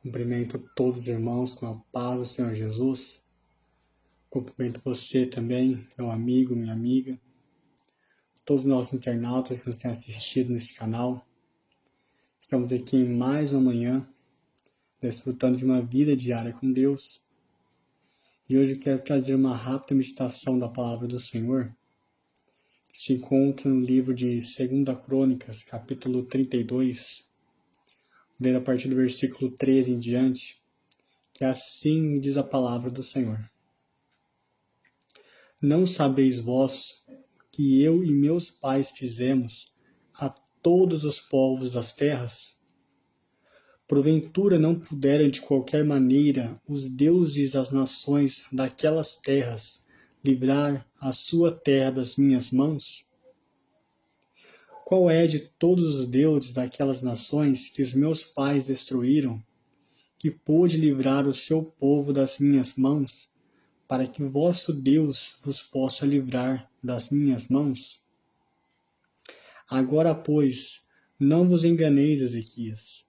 Cumprimento todos os irmãos com a paz do Senhor Jesus. Cumprimento você também, meu amigo, minha amiga, todos os nossos internautas que nos têm assistido neste canal. Estamos aqui em mais uma manhã, desfrutando de uma vida diária com Deus. E hoje eu quero trazer uma rápida meditação da palavra do Senhor, que se encontra no livro de 2 Crônicas, capítulo 32, ler a partir do versículo 13 em diante, que assim diz a palavra do Senhor. Não sabeis vós que eu e meus pais fizemos a todos os povos das terras? Porventura não puderam de qualquer maneira os deuses das nações daquelas terras livrar a sua terra das minhas mãos? Qual é de todos os deuses daquelas nações que os meus pais destruíram, que pôde livrar o seu povo das minhas mãos, para que vosso Deus vos possa livrar das minhas mãos? Agora, pois, não vos enganeis, Ezequias,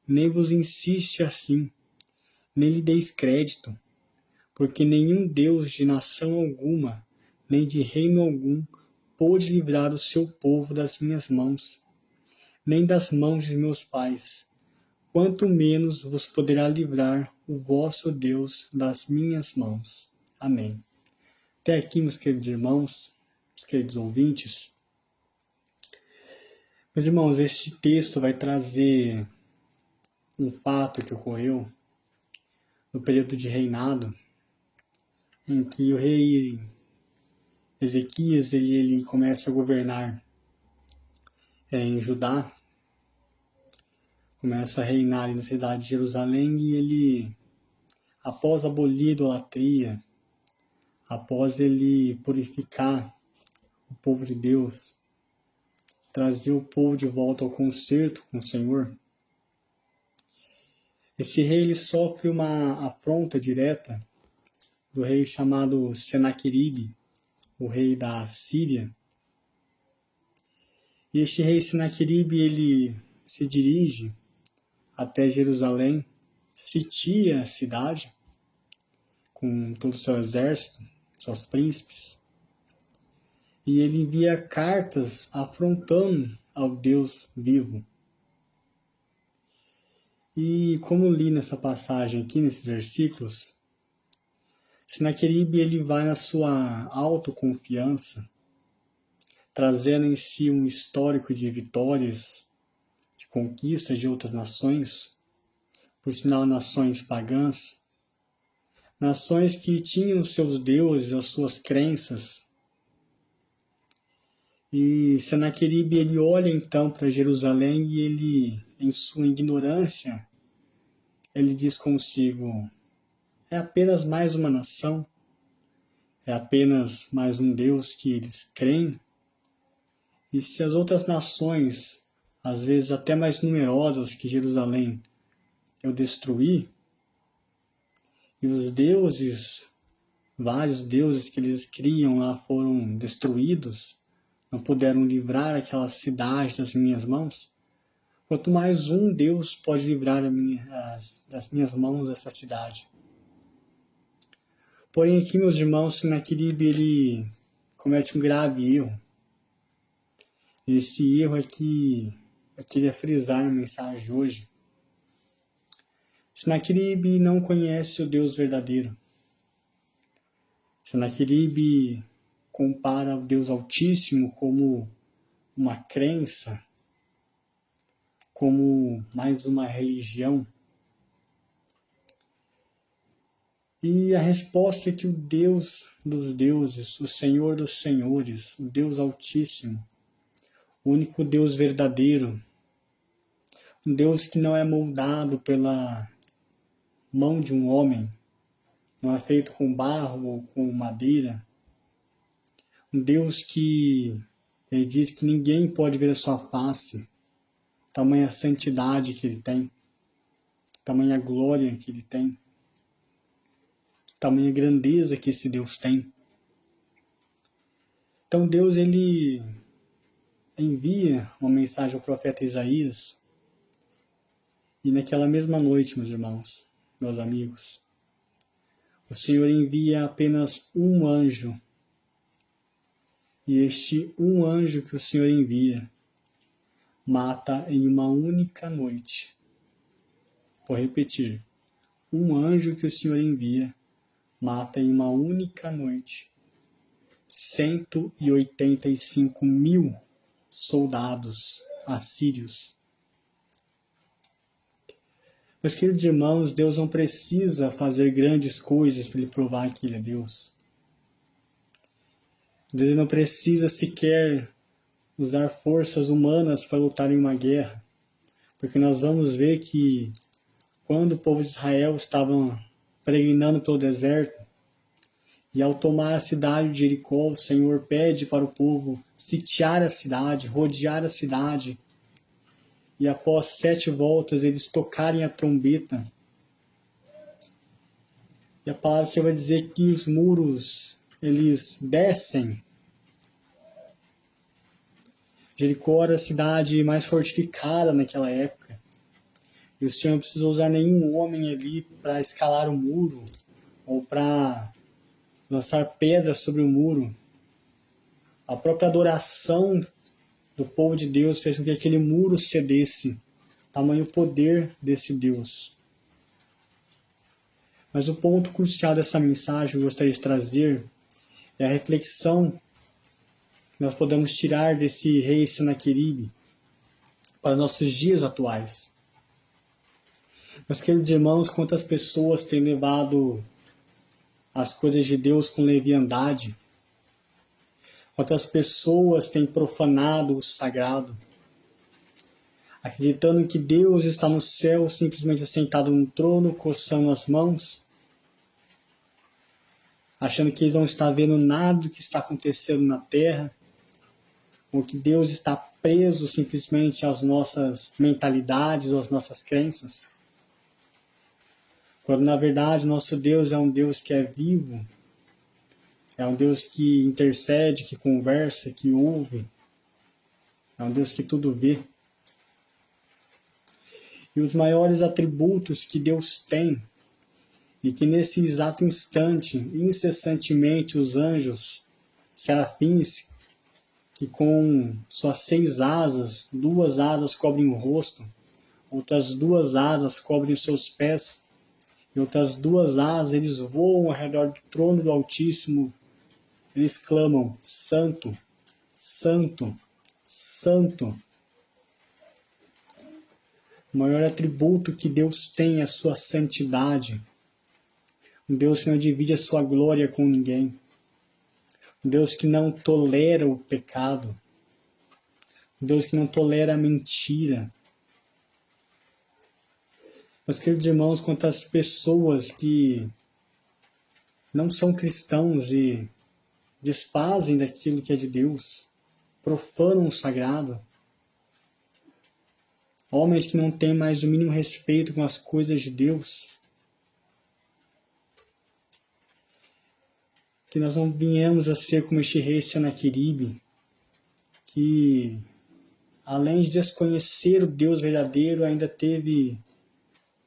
nem vos insiste assim, nem lhe deis crédito, porque nenhum Deus de nação alguma, nem de reino algum, pôde livrar o seu povo das minhas mãos, nem das mãos de meus pais, quanto menos vos poderá livrar o vosso Deus das minhas mãos. Amém. Até aqui, meus queridos irmãos, meus queridos ouvintes. Meus irmãos, este texto vai trazer um fato que ocorreu no período de reinado, em que o rei Ezequias ele começa a governar em Judá, começa a reinar na cidade de Jerusalém, e ele, após abolir a idolatria, após ele purificar o povo de Deus, trazer o povo de volta ao concerto com o Senhor, esse rei ele sofre uma afronta direta do rei chamado Senaqueribe, o rei da Síria. E este rei Senaqueribe ele se dirige até Jerusalém, sitia a cidade com todo o seu exército, seus príncipes, e ele envia cartas afrontando ao Deus vivo. E como li nessa passagem aqui, nesses versículos, Senaqueribe ele vai na sua autoconfiança, trazendo em si um histórico de vitórias, de conquistas de outras nações, por sinal nações pagãs, nações que tinham seus deuses, as suas crenças. E Senaqueribe ele olha então para Jerusalém e ele, em sua ignorância, ele diz consigo: é apenas mais uma nação, é apenas mais um Deus que eles creem. E se as outras nações, às vezes até mais numerosas que Jerusalém, eu destruir, e os deuses, vários deuses que eles criam lá foram destruídos, não puderam livrar aquela cidade das minhas mãos, quanto mais um Deus pode livrar das minhas mãos essa cidade. Porém aqui, meus irmãos, Senaqueribe ele comete um grave erro. Esse erro é que eu queria frisar na mensagem de hoje. Senaqueribe não conhece o Deus verdadeiro. Senaqueribe compara o Deus Altíssimo como uma crença, como mais uma religião. E a resposta é que o Deus dos deuses, o Senhor dos senhores, o Deus Altíssimo, o único Deus verdadeiro, um Deus que não é moldado pela mão de um homem, não é feito com barro ou com madeira, um Deus que ele diz que ninguém pode ver a sua face, tamanha santidade que ele tem, tamanha glória que ele tem, tamanha grandeza que esse Deus tem. Então Deus ele envia uma mensagem ao profeta Isaías, E naquela mesma noite, meus irmãos, meus amigos, o Senhor envia apenas um anjo. E este um anjo que o Senhor envia mata em uma única noite. Vou repetir. Um anjo que o Senhor envia mata em uma única noite 185.000 soldados assírios. Meus queridos irmãos, Deus não precisa fazer grandes coisas para Ele provar que Ele é Deus. Deus não precisa sequer usar forças humanas para lutar em uma guerra, porque nós vamos ver que quando o povo de Israel estava peregrinando pelo deserto, e ao tomar a cidade de Jericó, o Senhor pede para o povo sitiar a cidade, rodear a cidade, e após 7 voltas eles tocarem a trombeta. E a palavra do Senhor vai dizer que os muros, eles descem. Jericó era a cidade mais fortificada naquela época. E o Senhor não precisou usar nenhum homem ali para escalar o muro, ou para lançar pedras sobre o muro. A própria adoração do povo de Deus fez com que aquele muro cedesse. Tamanho poder desse Deus. Mas o ponto crucial dessa mensagem que eu gostaria de trazer é a reflexão que nós podemos tirar desse rei Senaqueribe para nossos dias atuais. Meus queridos irmãos, quantas pessoas têm levado as coisas de Deus com leviandade? Quantas pessoas têm profanado o sagrado? Acreditando que Deus está no céu, simplesmente assentado no trono, coçando as mãos, achando que Ele não está vendo nada do que está acontecendo na terra, ou que Deus está preso simplesmente às nossas mentalidades, às nossas crenças. Quando na verdade nosso Deus é um Deus que é vivo, é um Deus que intercede, que conversa, que ouve, é um Deus que tudo vê. E os maiores atributos que Deus tem, e que nesse exato instante, incessantemente, os anjos, serafins, que com suas 6 asas, 2 asas cobrem o rosto, outras 2 asas cobrem os seus pés, e outras 2 asas eles voam ao redor do trono do Altíssimo. Eles clamam: Santo, Santo, Santo. O maior atributo que Deus tem é a sua santidade. Um Deus que não divide a sua glória com ninguém. Um Deus que não tolera o pecado. Um Deus que não tolera a mentira. Meus queridos irmãos, quantas pessoas que não são cristãos e desfazem daquilo que é de Deus, profanam o sagrado. Homens que não têm mais o mínimo respeito com as coisas de Deus. Que nós não venhamos a ser como este rei Senaqueribe, que além de desconhecer o Deus verdadeiro, ainda teve,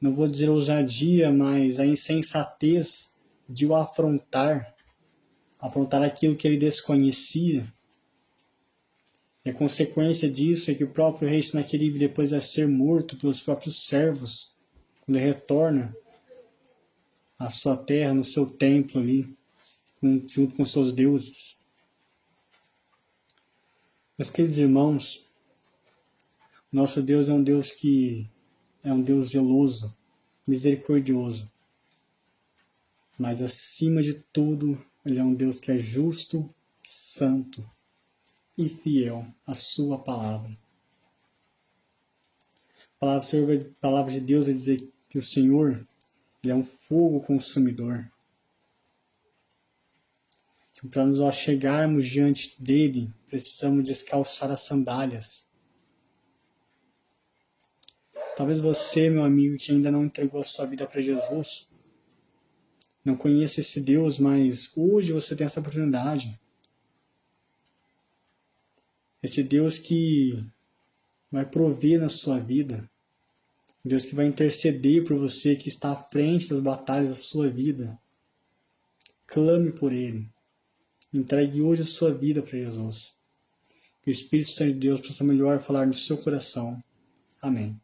não vou dizer ousadia, mas a insensatez de o afrontar aquilo que ele desconhecia. E a consequência disso é que o próprio rei Senaqueribe, depois de ser morto pelos próprios servos, quando ele retorna à sua terra, no seu templo ali, junto com seus deuses. Meus queridos irmãos, nosso Deus é um Deus que é um Deus zeloso, misericordioso. Mas acima de tudo, Ele é um Deus que é justo, santo e fiel à sua palavra. A palavra de Deus vai dizer que o Senhor, Ele é um fogo consumidor. Que para nos chegarmos diante dele, precisamos descalçar as sandálias. Talvez você, meu amigo, que ainda não entregou a sua vida para Jesus, não conheça esse Deus, mas hoje você tem essa oportunidade. Esse Deus que vai prover na sua vida, Deus que vai interceder por você, que está à frente das batalhas da sua vida. Clame por Ele. Entregue hoje a sua vida para Jesus. Que o Espírito Santo de Deus possa melhor falar no seu coração. Amém.